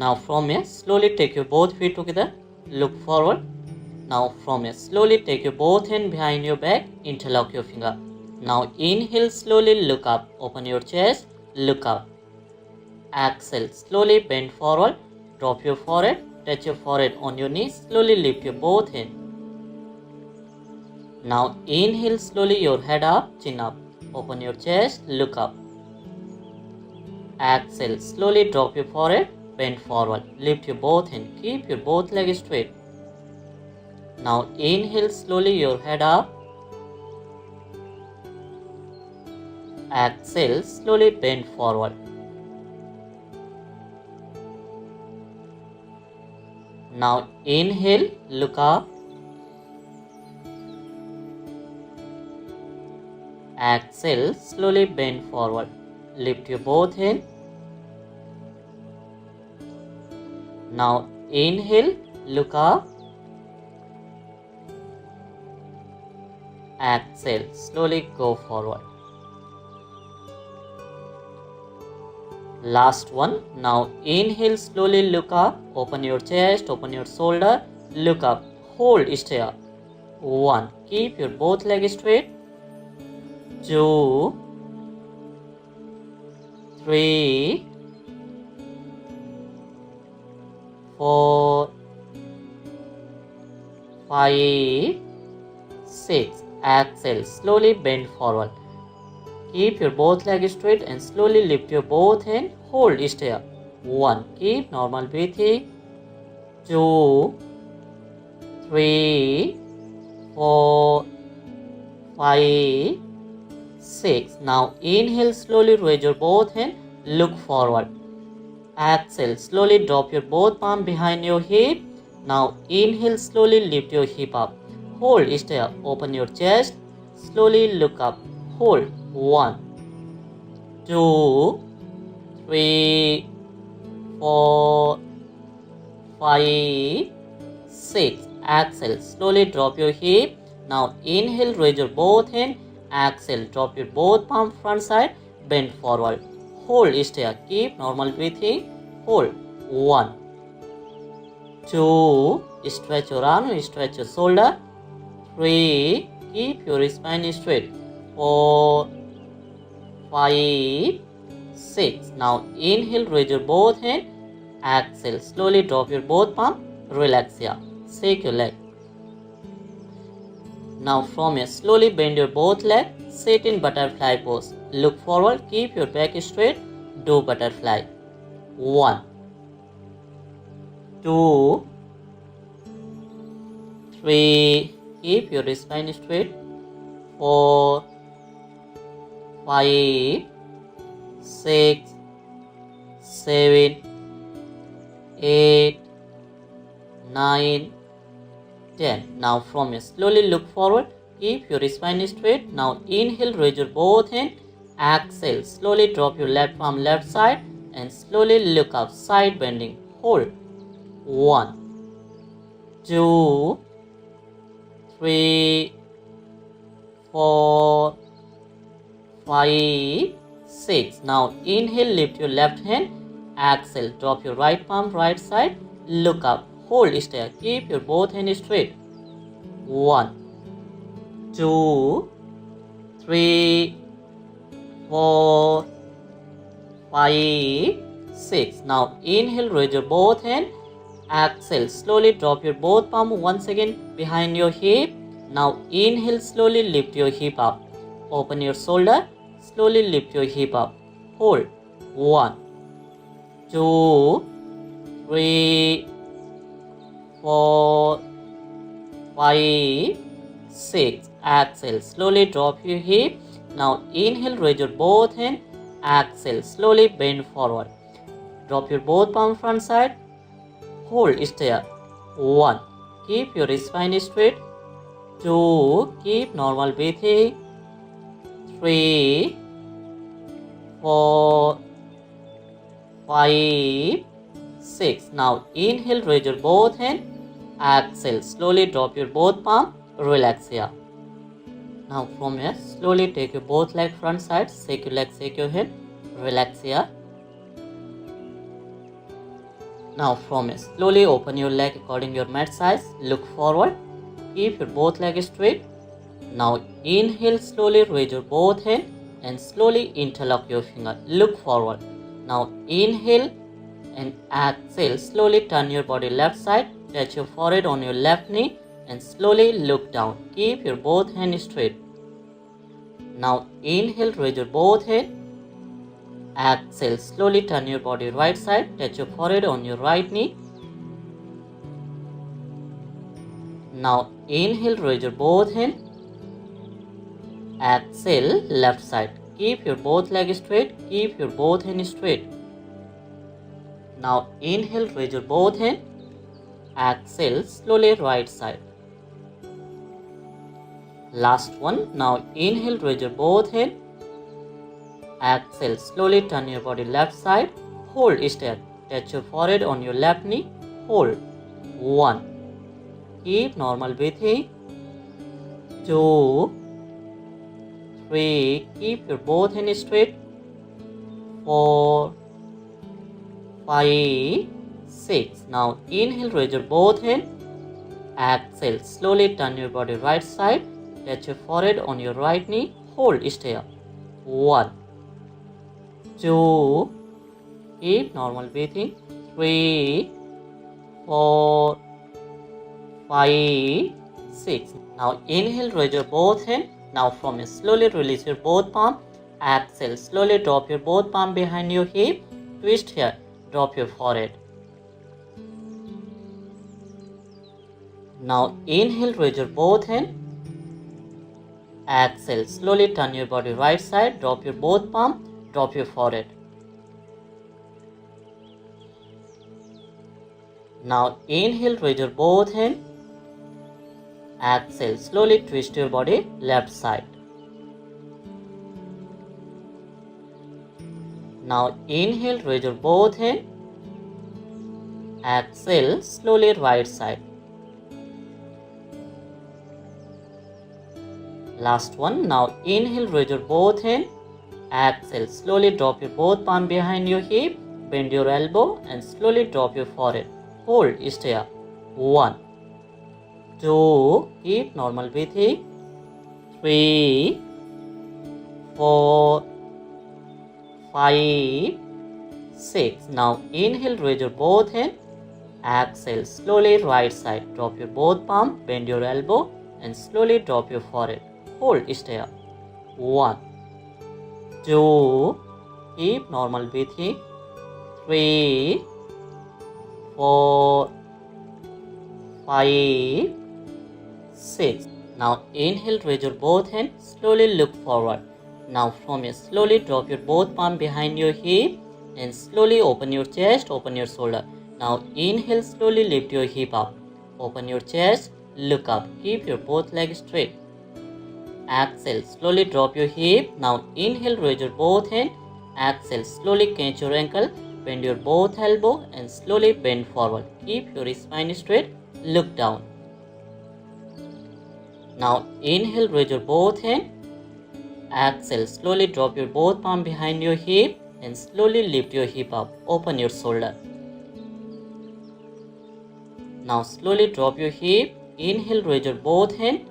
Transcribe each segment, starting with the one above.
Now from here, slowly take your both feet together, look forward. Now from here, slowly take your both hands behind your back, interlock your finger. Now inhale, slowly look up, open your chest, look up. Exhale, slowly bend forward, drop your forehead, touch your forehead on your knees, slowly lift your both hands. Now inhale, slowly your head up, chin up, open your chest, look up. Exhale, slowly drop your forehead, bend forward, lift your both hands, keep your both legs straight. Now inhale, slowly your head up. Exhale, slowly bend forward. Now inhale, look up. Exhale, slowly bend forward. Lift your both hands. Now inhale, look up. Exhale, slowly go forward. Last one. Now inhale, slowly look up. Open your chest, open your shoulder, look up. Hold, stay up. 1. Keep your both legs straight. 2, 3, 4, 5, 6. Exhale, slowly bend forward. Keep your both legs straight and slowly lift your both hands. Hold, stay up. 1. Keep normal breathing. 2, 3, 4, 5, 6. Now inhale, slowly raise your both hands. Look forward. Exhale, slowly drop your both palm behind your hip. Now inhale, slowly lift your hip up. Hold, stay up. Open your chest. Slowly look up. Hold. 1, 2, 3, 4, 5, 6. Exhale, slowly drop your hip. Now inhale, raise your both hands. Exhale, drop your both palm front side. Bend forward. Hold, stay up. Keep normal breathing. Hold. 1, 2. Stretch your arm, stretch your shoulder. 3. Keep your spine straight. 4, 5, 6. Now inhale, raise your both hands. Exhale, slowly drop your both palm. Relax here. Shake your leg. Now from here, slowly bend your both legs. Sit in butterfly pose. Look forward. Keep your back straight. Do butterfly. 1, 2, 3. Keep your spine straight. 4, 5, 6, 7, 8, 9, 10. Now from here, slowly look forward. Keep your spine straight. Now inhale, raise your both hands. Exhale, slowly drop your left palm left side and slowly look up, side bending. Hold. 1, 2, 3, 4, 5, 6. Now inhale, lift your left hand. Exhale, drop your right palm right side. Look up. Hold, stay. Keep your both hands straight. 1, 2, 3, 4, 5, 6. Now inhale, raise your both hands. Exhale, slowly drop your both palm once again behind your hip. Now inhale, slowly lift your hip up. Open your shoulder, slowly lift your hip up. Hold. 1, 2, 3, 4, 5, 6. Exhale, slowly drop your hip. Now inhale, raise your both hands. Exhale, slowly bend forward. Drop your both palm front side. Hold, stay up. 1. Keep your spine straight. 2. Keep normal breathing. 3, 4, 5, 6. Now inhale, raise your both hands. Exhale, slowly drop your both palm. Relax here. Now from here, slowly take your both leg front side. Shake your leg, shake your head. Relax here. Now from here, slowly open your leg according to your mat size. Look forward. Keep your both legs straight. Now inhale, slowly raise your both hands and slowly interlock your finger. Look forward. Now inhale and exhale. Slowly turn your body left side. Touch your forehead on your left knee and slowly look down. Keep your both hands straight. Now inhale, raise your both hands. Exhale, slowly turn your body right side. Touch your forehead on your right knee. Now inhale, raise your both hands. Exhale, left side. Keep your both legs straight. Keep your both hands straight. Now inhale, raise your both hands. Exhale, slowly right side. Last one. Now inhale, raise your both hands. Exhale, slowly turn your body left side. Hold still. Touch your forehead on your left knee. Hold. 1. Keep normal breathing. 2. 3. Keep your both hands straight. 4. 5. 6. Now inhale, raise your both hands. Exhale, slowly turn your body right side. Touch your forehead on your right knee. Hold still. 1. 2. Keep normal breathing. 3. 4. 5. 6. Now inhale, raise your both hands. Now from here, slowly release your both palm. Exhale, slowly drop your both palm behind your hip. Twist here. Drop your forehead. Now inhale, raise your both hands. Exhale, slowly turn your body right side. Drop your both palm. Drop your forehead. Now inhale, raise your both hands. Exhale, slowly twist your body left side. Now inhale, raise your both hands. Exhale, slowly right side. Last one. Now inhale, raise your both hands. Exhale, slowly drop your both palm behind your hip. Bend your elbow and slowly drop your forehead. Hold, stay up. 1. 2. Keep normal breathing. 3. 4. 5. 6. Now inhale, raise your both hands. Exhale, slowly right side. Drop your both palm, bend your elbow and slowly drop your forehead. Hold, stay up. 1. 2. Keep normal breathing. 3. 4. 5. 6. Now inhale, raise your both hands. Slowly look forward. Now from here, slowly drop your both palm behind your hip and slowly open your chest, open your shoulder. Now inhale, slowly lift your hip up. Open your chest, look up. Keep your both legs straight. Exhale, slowly drop your hip. Now inhale, raise your both hands. Exhale, slowly catch your ankle. Bend your both elbow and slowly bend forward. Keep your spine straight. Look down. Now inhale, raise your both hands. Exhale, slowly drop your both palm behind your hip and slowly lift your hip up. Open your shoulder. Now slowly drop your hip. Inhale, raise your both hands.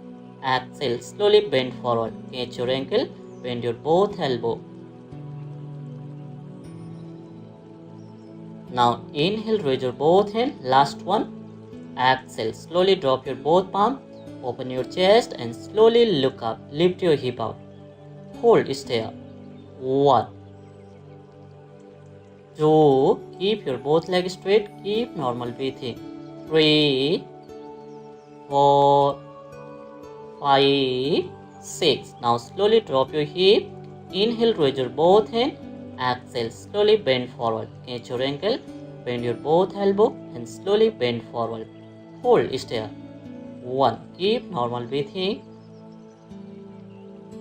Exhale, slowly bend forward. Catch your ankle. Bend your both elbow. Now inhale, raise your both hands. Last one. Exhale, slowly drop your both palm. Open your chest and slowly look up. Lift your hip out. Hold, stay up. 1. 2. Keep your both legs straight. Keep normal breathing. 3. 4. 5. 6. Now slowly drop your hip. Inhale, raise your both hands. Exhale, slowly bend forward. Catch your ankle. Bend your both elbow and slowly bend forward. Hold, stay up. 1. Keep normal breathing.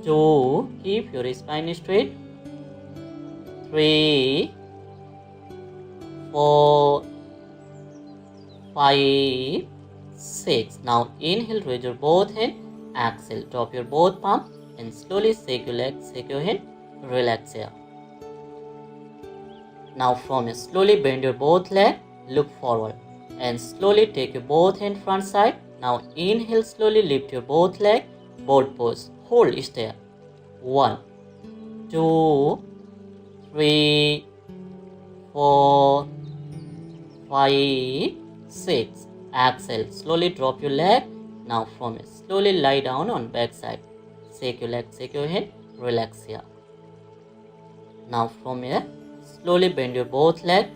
2. Keep your spine straight. 3. 4. 5. 6. Now inhale, raise your both hands. Exhale, drop your both palm and slowly shake your legs, shake your hand. Relax here. Now from here, slowly bend your both leg look forward. And slowly take your both hand front side. Now inhale, slowly lift your both leg, boat pose. Hold, stay. 1, 2, 3, 4, 5, 6. Exhale, slowly drop your leg. Now from it, slowly lie down on back side. Shake your leg, shake your head, relax here. Now from here, slowly bend your both leg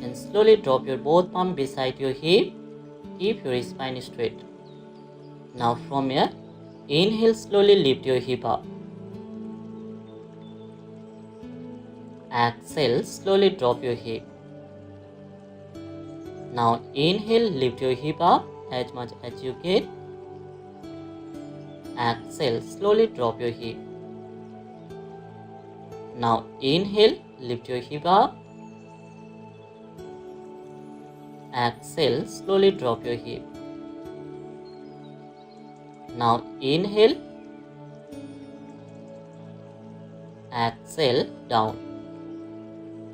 and slowly drop your both palm beside your hip. Keep your spine straight. Now from here, inhale, slowly lift your hip up. Exhale, slowly drop your hip. Now inhale, lift your hip up as much as you can. Exhale, slowly drop your hip. Now inhale, lift your hip up. Exhale, slowly drop your hip. Now inhale. Exhale, down.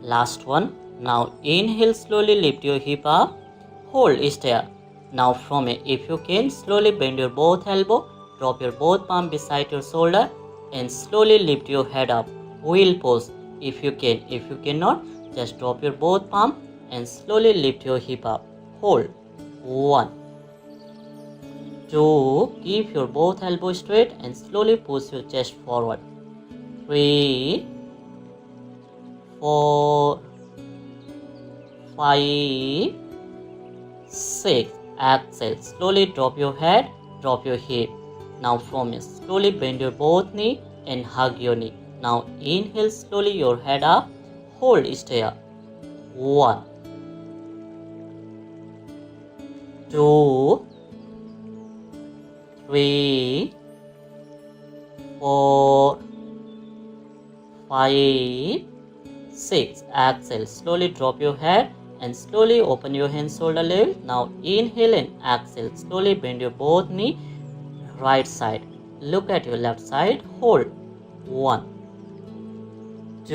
Last one. Now inhale, slowly lift your hip up. Hold, stay. Now from here, if you can, slowly bend your both elbow. Drop your both palm beside your shoulder and slowly lift your head up. Wheel pose if you can. If you cannot, just drop your both palm and slowly lift your hip up. Hold. 1, 2. Keep your both elbows straight and slowly push your chest forward. 3, 4, 5, 6. Exhale. Slowly drop your head, drop your hip. Now from here, slowly bend your both knee and hug your knee. Now inhale, slowly your head up. Hold, stay up. 1, 2, 3, 4, 5, 6. Exhale. Slowly drop your head and slowly open your hands shoulder level. Now inhale and exhale. Slowly bend your both knee right side. Look at your left side. Hold. 1, 2.